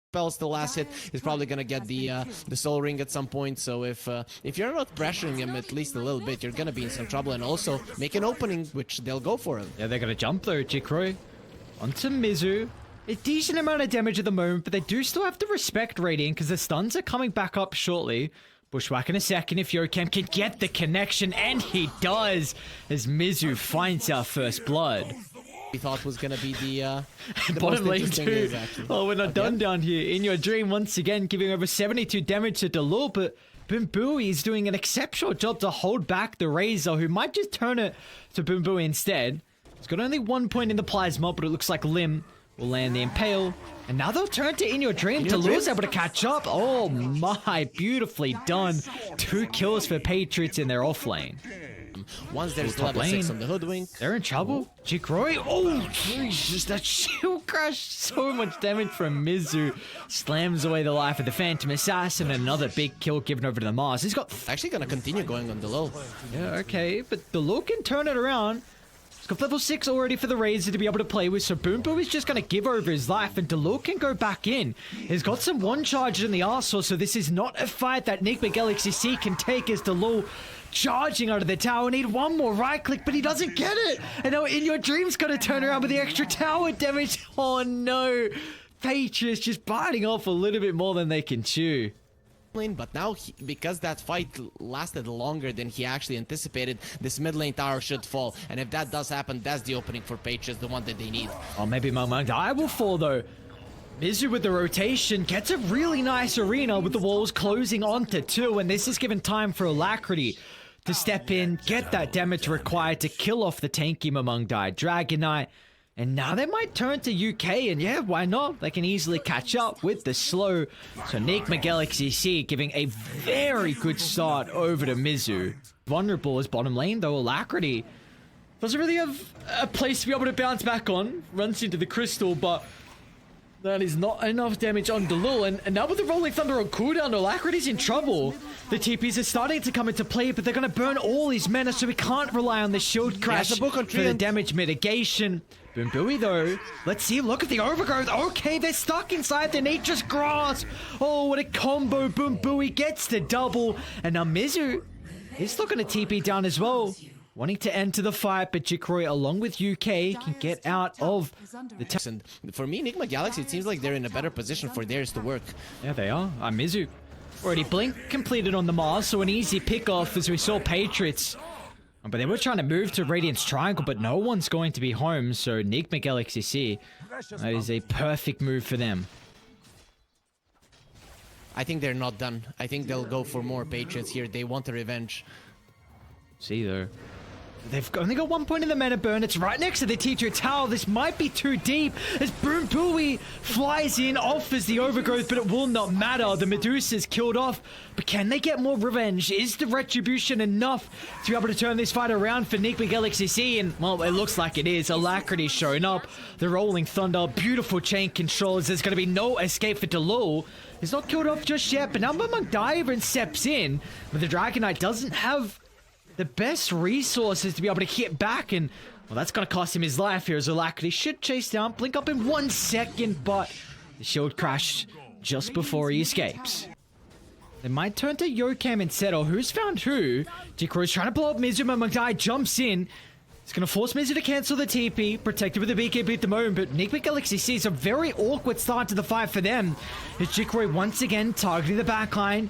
spells. The last hit is probably gonna get the soul ring at some point. So if you're not pressuring him at least a little bit, you're gonna be in some trouble. And also make an opening, which they'll go for him. Yeah, they're gonna jump though. Jikro onto Mizu. A decent amount of damage at the moment, but they do still have to respect Radiant because the stuns are coming back up shortly. Bushwhack in a second if Yokem can get the connection, and he does as Mizu finds our first blood. We thought was gonna be the bottom lane too. Oh, we're not done down here. In Your Dream once again giving over 72 damage to Delul, but Boombui is doing an exceptional job to hold back the Razor, who might just turn it to Boombui instead. He's got only 1 point in the Plasma, but it looks like Lim will land the Impale. And now they'll turn to In Your Dream. Delul's able to catch up. Oh my, beautifully done. 2 kills for Patriots in their off lane. Once there's level 6 on the Hoodwink, they're in trouble. Jikro, oh Jesus, that shield crush. So much damage from Mizu. Slams away the life of the Phantom Assassin. Another big kill given over to the Mars. He's got... actually gonna continue going on Delul. Yeah, okay, but Delul can turn it around. He's got level 6 already for the Razor to be able to play with, so Boombo is just going to give over his life, and Delul can go back in. He's got some one charges in the arsenal, so this is not a fight that NIGMXSEA can take as Delul charging out of the tower. Need one more right click, but he doesn't get it. And now In Your Dream's got to turn around with the extra tower damage. Oh no. Patriots just biting off a little bit more than they can chew. But now, because that fight lasted longer than he actually anticipated, this mid lane tower should fall. And if that does happen, that's the opening for Patriots, the one that they need. Oh, maybe Mangdai will fall though. Mizu with the rotation gets a really nice arena with the walls closing onto 2, and this is given time for Alacrity to step in, get that damage required to kill off the tanky Mangdai Dragon Knight. And now they might turn to UK, and yeah, why not? They can easily catch up with the slow. So NIGMXSEA giving a very good start over to Mizu. Vulnerable is bottom lane though. Alacrity doesn't really have a place to be able to bounce back on. Runs into the crystal, but that is not enough damage on Delul. And now with the Rolling Thunder on cooldown, Alacrity's in trouble. The TPs are starting to come into play, but they're going to burn all his mana, so we can't rely on the shield crash for the damage mitigation. Boombui though, let's see, look at the overgrowth. Okay, they're stuck inside the nature's grasp. Oh, what a combo. Boombui gets the double. And now Mizu is looking to TP down as well, wanting to enter the fight, but Jikro along with UK can get out of the and for me, Enigma Galaxy, it seems like they're in a better position for theirs to work. Yeah, they are. Mizu already blink completed on the Mars, so an easy pick off as we saw Patriots. But they were trying to move to Radiant's Triangle, but no one's going to be home, so NIGMXSEA, that is a perfect move for them. I think they're not done. I think they'll go for more Patriots here. They want a revenge. See though. They've only got 1 point in the mana burn. It's right next to the teacher tower. This might be too deep as Boombui flies in, offers the overgrowth, but it will not matter. The Medusa's killed off, but can they get more revenge? Is the retribution enough to be able to turn this fight around for NIGMXSEA? And well, it looks like it is. Alacrity's showing up. The Rolling Thunder, beautiful chain controls. There's going to be no escape for Delul. He's not killed off just yet, but now Mangdai even steps in, but the Dragon Knight doesn't have the best resources to be able to hit back, and well, that's going to cost him his life here as Alacrity should chase down, blink up in 1 second, but the shield crashed just before he escapes. They might turn to Yokem instead, or who's found who? Jikro's trying to blow up Mizu, but Mangdai jumps in. It's going to force Mizu to cancel the TP, protected with the BKB at the moment, but NIGMXSEA is a very awkward start to the fight for them. As Jikro once again targeting the backline.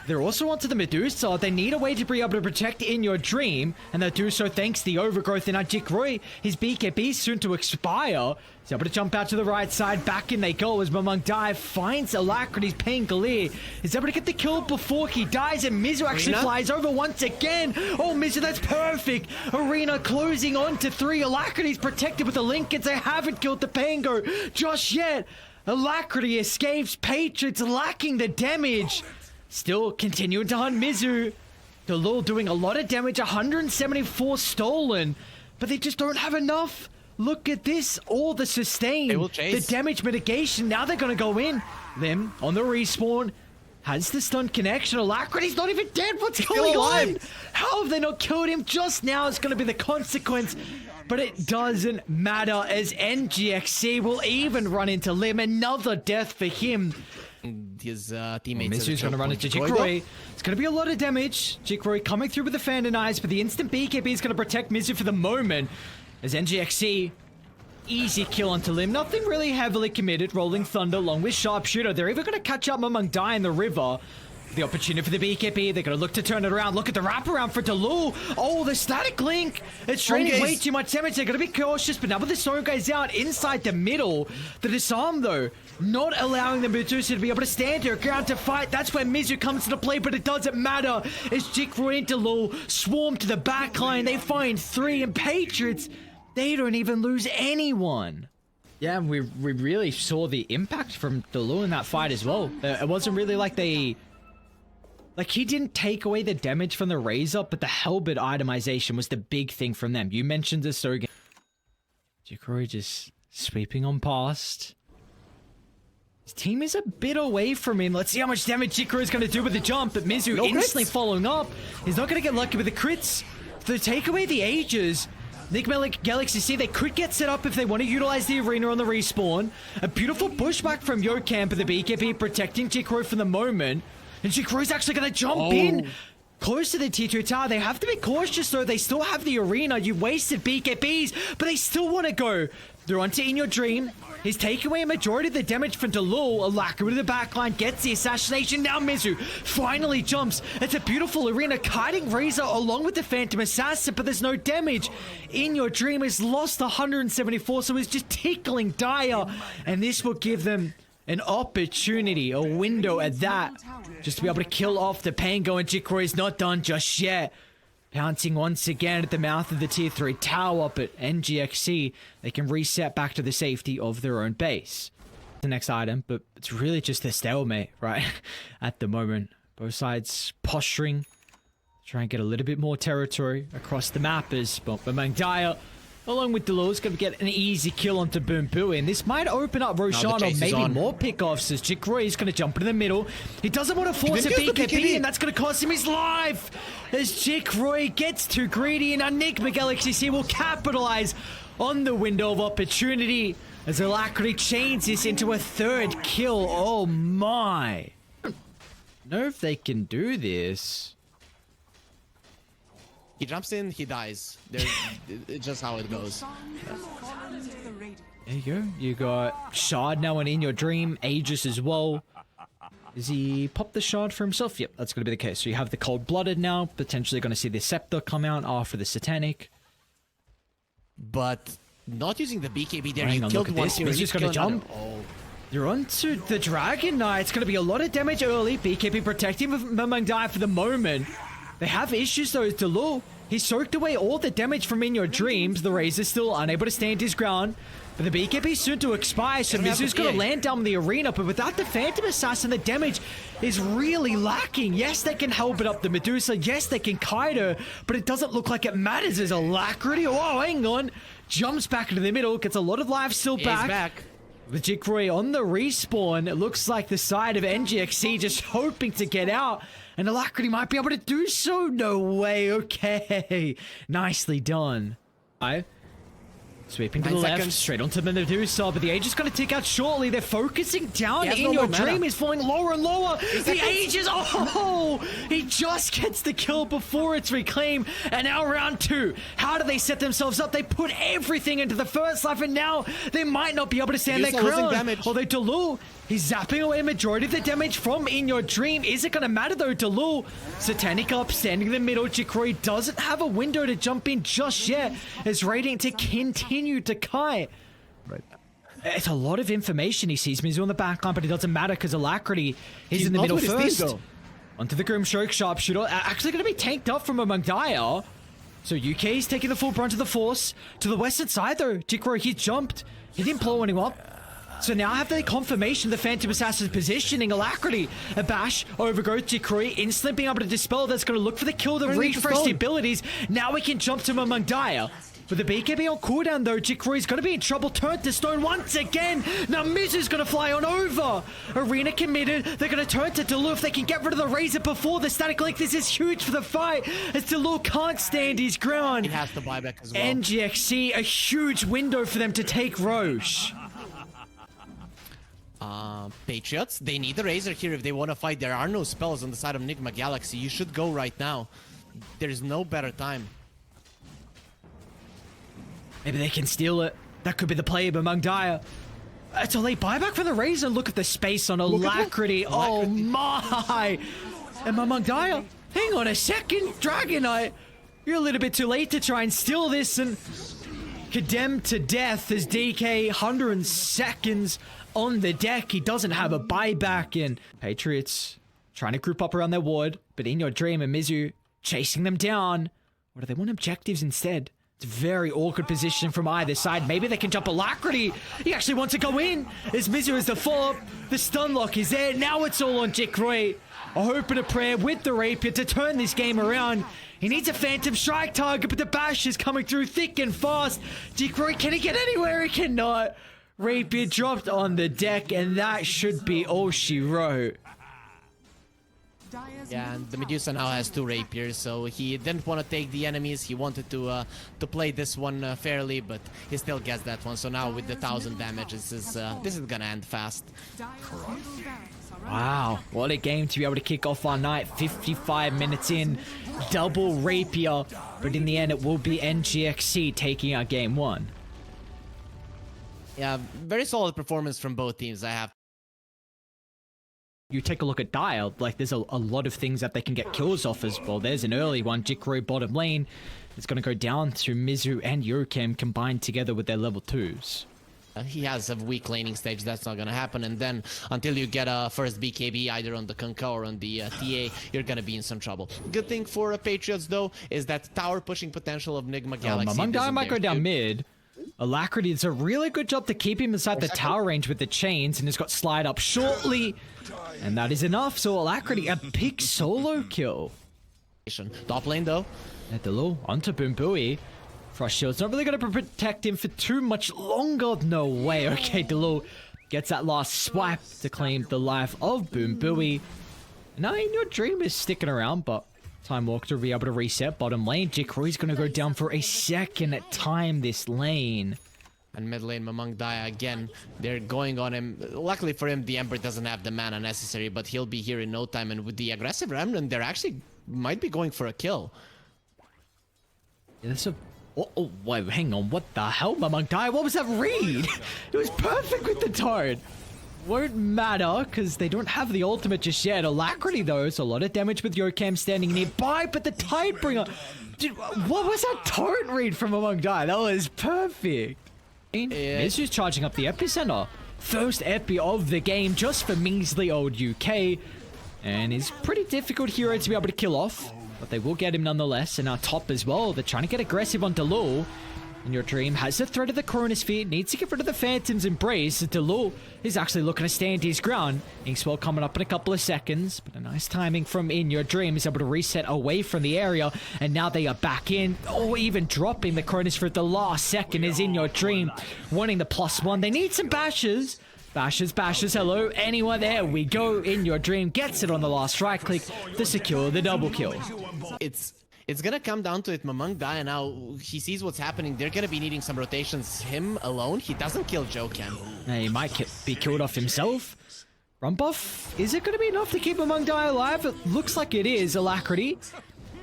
They're also onto the Medusa. They need a way to be able to protect In Your Dream, and they do so thanks to the overgrowth. And now Jikro, his BKB is soon to expire. He's able to jump out to the right side. Back in they go as Mangdai finds Alacrity's Pangolier. He's able to get the kill before he dies, and Mizu actually flies over once again. Oh, Mizu, that's perfect. Arena closing on to 3. Alacrity's protected with the Linkens. They haven't killed the Pango just yet. Alacrity escapes. Patriots lacking the damage. Still continuing to hunt Mizu. Delul doing a lot of damage, 174 stolen, but they just don't have enough. Look at this, all the sustain, the damage mitigation. Now they're going to go in. Them on the respawn. Has the stun connection. Alacrity's not even dead. What's going on? How have they not killed him? Just now is going to be the consequence. but it doesn't matter as NGXSEA will even run into Lim. Another death for him. His teammates. Mizu's going to run into Jikroy. It's going to be a lot of damage. Jikroy coming through with the Phantom Eyes, but the instant BKB is going to protect Mizu for the moment. As NGXSEA, easy kill onto Lim. Nothing really heavily committed. Rolling Thunder along with Sharpshooter. They're even going to catch up among Die in the river. The opportunity for the BKB. They're going to look to turn it around. Look at the wraparound for Delu. Oh, the static link. It's draining way too much damage. They're going to be cautious, but now with the Storm guys out inside the middle, the disarm though, not allowing the Medusa to be able to stand her ground to fight. That's where Mizu comes into play, but it doesn't matter. As Jikroy and Delu swarm to the backline, they find 3, and Patriots, they don't even lose anyone. Yeah, we really saw the impact from Delu in that fight as well. It wasn't really like they... Like, he didn't take away the damage from the Razor, but the Hellbit itemization was the big thing from them. You mentioned this, so again. Jikroy just sweeping on past. His team is a bit away from him. Let's see how much damage Jikroy is going to do with the jump, but Mizu instantly following up. He's not going to get lucky with the crits. To take away the Ages, NIGMA NGXSEA, they could get set up if they want to utilize the arena on the respawn. A beautiful pushback from Yokam, but the BKB protecting Jikroy for the moment. And Jikroy's actually going to jump in close to the T2 tower. They have to be cautious though. They still have the arena. You wasted BKBs, but they still want to go. They're onto In Your Dream. He's taking away a majority of the damage from Delu. Alaka with the backline gets the assassination. Now Mizu finally jumps. It's a beautiful arena. Kiting Razor along with the Phantom Assassin, but there's no damage. In Your Dream has lost 174, so he's just tickling Dire. And this will give them an opportunity, a window at that, just to be able to kill off the Pango, and Jikroy is not done just yet. Pouncing once again at the mouth of the tier 3 tower, but NGXSEA, they can reset back to the safety of their own base. The next item, but it's really just a stalemate, right? At the moment, both sides posturing, try and get a little bit more territory across the map as Bomberman Dire, along with Delu, is going to get an easy kill onto Boom Booey, and this might open up Roshan or maybe more pickoffs as Jikroy is going to jump into the middle. He doesn't want to force a BKB, and that's going to cost him his life as Jikroy gets too greedy, and NIGMA NGXSEA will capitalize on the window of opportunity as Alacrity chains this into a 3rd kill. Oh my. I don't know if they can do this. He jumps in, he dies. It's just how it goes. There you go. You got Shard now and In Your Dream. Aegis as well. Does he pop the Shard for himself? Yep, that's going to be the case. So you have the Cold-Blooded now. Potentially going to see the Scepter come out after the Satanic. But not using the BKB there. Hang You on, killed look at one this. hero, He's you just going to kill jump. another. Oh. You're onto the Dragon Knight. It's going to be a lot of damage early. BKB protecting among Die for the moment. They have issues though. Delu, he soaked away all the damage from In Your Dreams. The Razor's still unable to stand his ground. But the BKB soon to expire, so Mizu's going to land down in the arena. But without the Phantom Assassin, the damage is really lacking. Yes, they can help it up the Medusa. Yes, they can kite her. But it doesn't look like it matters as Alacrity. Oh, hang on. Jumps back into the middle. Gets a lot of life still He's back. With Jikroy on the respawn, it looks like the side of NGXSEA just hoping to get out. And Alacrity might be able to do so. No way. Okay. Nicely done. Sweeping to the left, straight onto the Medusa, but the Age is going to tick out shortly. They're focusing down. In Your Dream is falling lower and lower. The Age is... Oh! He just gets the kill before it's reclaimed. And now round 2. How do they set themselves up? They put everything into the first life, and now they might not be able to stand their ground. Although Delu, he's zapping away a majority of the damage from In Your Dream. Is it going to matter though? Delu, Satanic up, standing in the middle. Jikroy doesn't have a window to jump in just yet. Is Radiant to continue to kite. Right. It's a lot of information. He sees Mizu on the backline, but it doesn't matter because Alacrity is in the middle first. Onto the Grimstroke Sharpshooter. Actually going to be tanked up from among Dire. So UK is taking the full brunt of the force. To the western side though, Jikroy, he jumped. He didn't blow anyone up. So now have the confirmation the Phantom Assassin's positioning. Alacrity, a bash, overgrowth, Jikroy, instantly being able to dispel. That's going to look for the kill, the refresh the abilities. Now we can jump to him among Dire. With the BKB on cooldown though, Jikroi's gonna be in trouble. Turn to stone once again. Now Mizu's gonna fly on over. Arena committed. They're gonna turn to Delu if they can get rid of the Razor before the static link. This is huge for the fight as Delu can't stand his ground. He has to buy back as well. NGXSEA, a huge window for them to take Roche. Patriots, they need the Razor here if they want to fight. There are no spells on the side of NIGMA Galaxy. You should go right now. There's no better time. Maybe they can steal it. That could be the play, but Mangdaya. It's a late buyback for the Razor. Look at the space on Alacrity. Oh my! And Mangdaya, hang on a second. Dragonite, you're a little bit too late to try and steal this and condemned to death as DK 100 seconds on the deck. He doesn't have a buyback in. Patriots trying to group up around their ward, but in your dream and Mizu chasing them down. Or do they want objectives instead? It's a very awkward position from either side. Maybe they can jump Alacrity. He actually wants to go in as Mizu is the follow-up. The stun lock is there. Now it's all on Jikroi. A hope and a prayer with the Rapier to turn this game around. He needs a Phantom Strike target, but the bash is coming through thick and fast. Jikroi, can he get anywhere? He cannot. Rapier dropped on the deck, and that should be all she wrote. Yeah, and the Medusa now has 2 Rapiers, so he didn't want to take the enemies. He wanted to play this one fairly, but he still gets that one. So now with the 1000 damage, this is gonna end fast. Wow, what a game to be able to kick off our night. 55 minutes in, double Rapier, but in the end it will be NGXSEA taking our game 1. Yeah, very solid performance from both teams, I have. You take a look at Dial, like there's a lot of things that they can get kills off as well. There's an early one, Jikroi bottom lane. It's going to go down to Mizu and Yokem combined together with their level 2s. He has a weak laning stage, that's not going to happen. And then until you get a first BKB either on the Kunkka or on the TA, you're going to be in some trouble. Good thing for Patriots though is that tower pushing potential of NIGMA Galaxy. Mangdaya might go down mid. Alacrity does a really good job to keep him inside the tower range with the chains and has got slide up shortly. And that is enough. So Alacrity, a big solo kill. Top lane though. Delu onto Boombui. Frost Shield's not really going to protect him for too much longer. No way. Okay, Delu gets that last swipe to claim the life of Boombui. Now in your dream is sticking around, but Time Walk to be able to reset bottom lane. Jikroi's going to go down for a second time this lane. And mid lane, Mangdaya again, they're going on him. Luckily for him, the Ember doesn't have the mana necessary, but he'll be here in no time. And with the aggressive Remnant, they're actually might be going for a kill. Yeah, that's a... Oh, wait, hang on. What the hell, Mangdaya? What was that read? It was perfect with the Toad. Won't matter, because they don't have the ultimate just yet. Alacrity, though, so a lot of damage with Yokem standing nearby, but the Tidebringer... Dude, what was that torrent read from Mangdaya? That was perfect. Mizu's charging up the epicenter. First epi of the game just for measly old UK. And is pretty difficult hero to be able to kill off. But they will get him nonetheless. And our top as well. They're trying to get aggressive on Delu. And your dream has the threat of the Chronosphere. Needs to get rid of the Phantom's Embrace. Delu is actually looking to stand his ground. Inkswell coming up in a couple of seconds. But a nice timing from In Your Dream is able to reset away from the area. And now they are back in. Oh, even dropping the Chronosphere at the last second is In Your Dream. Wanting the +1. They need some bashes. Bashes, hello, anyone, there we go. In Your Dream gets it on the last right click to secure the double kill. It's gonna come down to it. Mangdaya now, he sees what's happening. They're gonna be needing some rotations. Him alone, he doesn't kill Joken. He might be killed off himself. Run buff, is it gonna be enough to keep Mangdaya alive? It looks like it is. Alacrity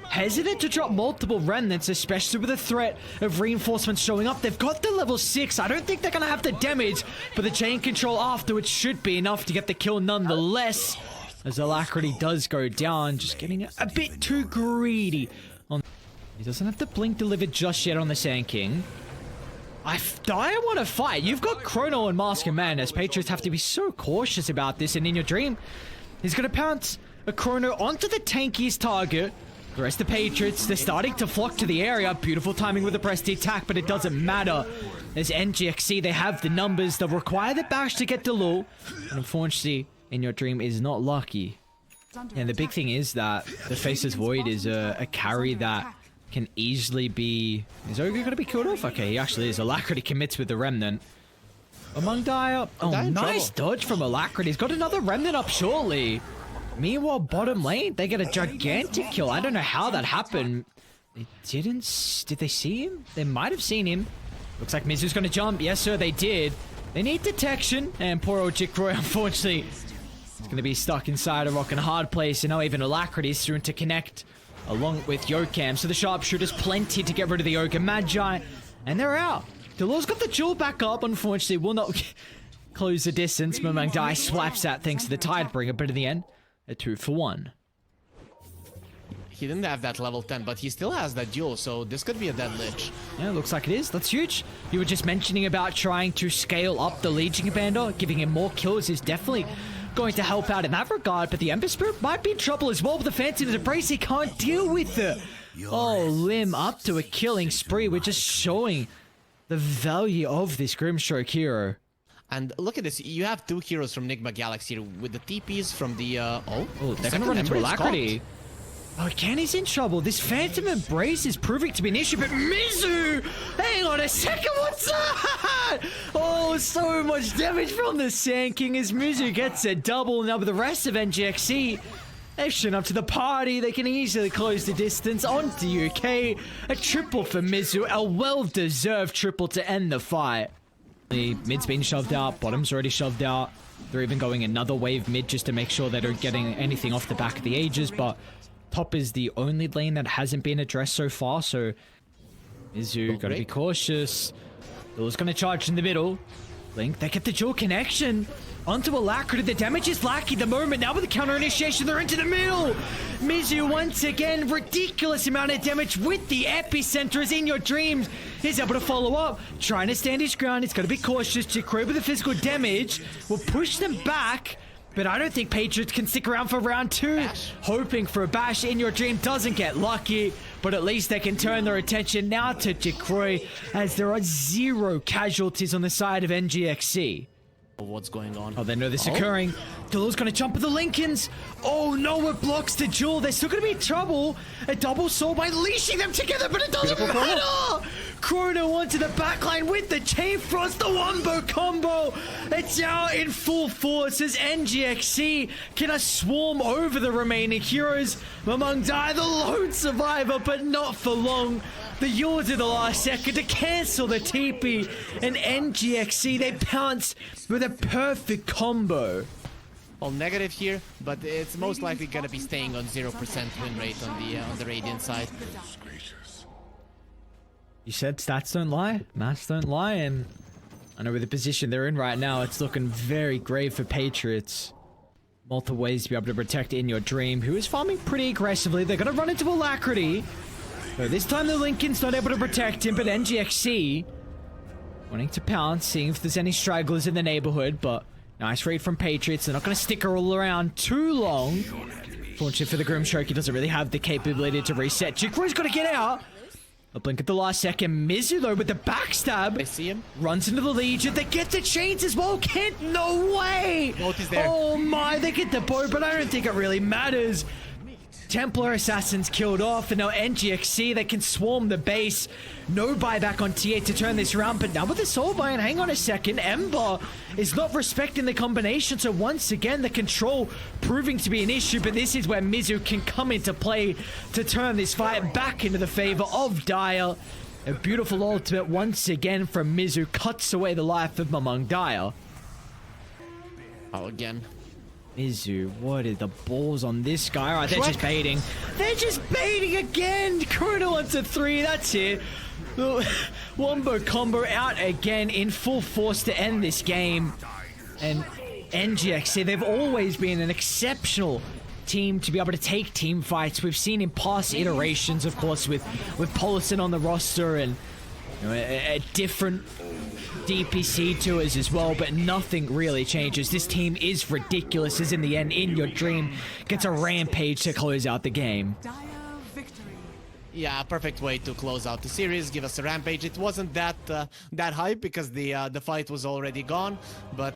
hesitant to drop multiple remnants, especially with the threat of reinforcements showing up. They've got the level 6. I don't think they're going to have the damage, but the chain control afterwards should be enough to get the kill nonetheless. As Alacrity does go down, just getting a bit too greedy. He doesn't have the blink delivered just yet on the Sand King. I want to fight. You've got Chrono and Mask of Madness. Patriots have to be so cautious about this, and In Your Dream, he's going to pounce a Chrono onto the tankiest target. The rest of the Patriots, they're starting to flock to the area. Beautiful timing with the press the attack, but it doesn't matter. As NGXSEA, they have the numbers. They'll require the bash to get Delu. And unfortunately, In Your Dream is not lucky. And the big thing is that the Faceless Void is a carry that can easily be... Is Ogre going to be killed off? Okay, he actually is. Alacrity commits with the Remnant. Among Dire... Oh, nice dodge from Alacrity. He's got another Remnant up shortly. Meanwhile, bottom lane, they get a gigantic kill. I don't know how that happened. They didn't... Did they see him? They might have seen him. Looks like Mizu's going to jump. Yes, sir, they did. They need detection. And poor old Jikroy, unfortunately, is going to be stuck inside a rock and hard place. And now even Alacrity is soon to connect along with Yokam. So the sharpshooter's plenty to get rid of the Ogre Magi. And they're out. Delaw's got the jewel back up. Unfortunately, will not close the distance. Mamang Dai swaps that thanks to the Tidebringer. But in the end, a 2-for-1. He didn't have that level 10, but he still has that duel, so this could be a dead Lich. Yeah, looks like it is. That's huge. You were just mentioning about trying to scale up the Legion Commander. Giving him more kills is definitely going to help out in that regard, but the Ember Spirit might be in trouble as well with the Phantom Embrace. He can't deal with it. Oh, Lim up to a killing spree. We're just showing the value of this Grimstroke hero. And look at this, you have 2 heroes from NIGMA Galaxy here with the TPs from the, they're gonna run into Alacrity. Oh, Kenny's in trouble. This Phantom Embrace is proving to be an issue, but Mizu! Hang on a second, what's that? Oh, so much damage from the Sand King as Mizu gets a double. Now with the rest of NGXSEA, they've shown up to the party. They can easily close the distance onto UK. A triple for Mizu, a well-deserved triple to end the fight. The mid's been shoved out, bottom's already shoved out. They're even going another wave mid just to make sure they don't get anything off the back of the Aegis, but top is the only lane that hasn't been addressed so far, so Mizu gotta be cautious. Bill's gonna charge in the middle. Link, they get the dual connection onto Alacrity. The damage is lacking the moment. Now with the counter initiation, they're into the middle. Mizu once again, ridiculous amount of damage with the epicenter is in your dreams. He's able to follow up, trying to stand his ground. He's got to be cautious. Jikroy with the physical damage will push them back. But I don't think Patriots can stick around for round 2. Bash. Hoping for a bash in your dream doesn't get lucky. But at least they can turn their attention now to Jikroy as there are 0 casualties on the side of NGXSEA. What's going on? Oh, they know this occurring. Dulu's gonna jump at the Lincolns. Oh no, it blocks the duel. They're still gonna be in trouble. A double soul by leashing them together, but it doesn't matter. Chrono onto the backline with the Chain Frost, the Wombo combo. It's out in full force as NGXSEA can swarm over the remaining heroes. Mamang Dai, the lone survivor, but not for long. The Yaws in the last second to cancel the TP, and NGXSEA, they pounced with a perfect combo. Well, negative here, but it's most likely gonna be staying on 0% win rate on the Radiant side. You said stats don't lie, maths don't lie, and I know with the position they're in right now, it's looking very grave for Patriots. Multiple ways to be able to protect In Your Dream, who is farming pretty aggressively. They're gonna run into Alacrity. So this time the Lincoln's not able to protect him, but NGXSEA wanting to pounce, seeing if there's any stragglers in the neighborhood, but nice read from Patriots. They're not going to stick all around too long. Fortunate for the Grimstroke, he doesn't really have the capability to reset. Jikroy's got to get out. A blink at the last second. Mizu, though, with the backstab. I see him. Runs into the Legion. They get the chains as well. Kent, no way. Boat is there. Oh my, they get the boat, but I don't think it really matters. Templar Assassins killed off, and now NGXSEA, they can swarm the base. No buyback on T8 to turn this around, but now with the Soulbind, hang on a second, Ember is not respecting the combination, so once again, the control proving to be an issue, but this is where Mizu can come into play to turn this fight back into the favor of Dire. A beautiful ultimate once again from Mizu cuts away the life of Mamang Dire. Oh, again. Mizu, what are the balls on this guy? Alright, they're just baiting. They're just baiting again! Chrono onto 3, that's it. Wombo combo out again in full force to end this game. And NGXSEA, they've always been an exceptional team to be able to take team fights. We've seen in past iterations, of course, with Polison on the roster and a different DPC tours as well, but nothing really changes. This team is ridiculous, as in the end, In Your Dream gets a rampage to close out the game. Yeah, perfect way to close out the series, give us a rampage. It wasn't that hype because the fight was already gone, but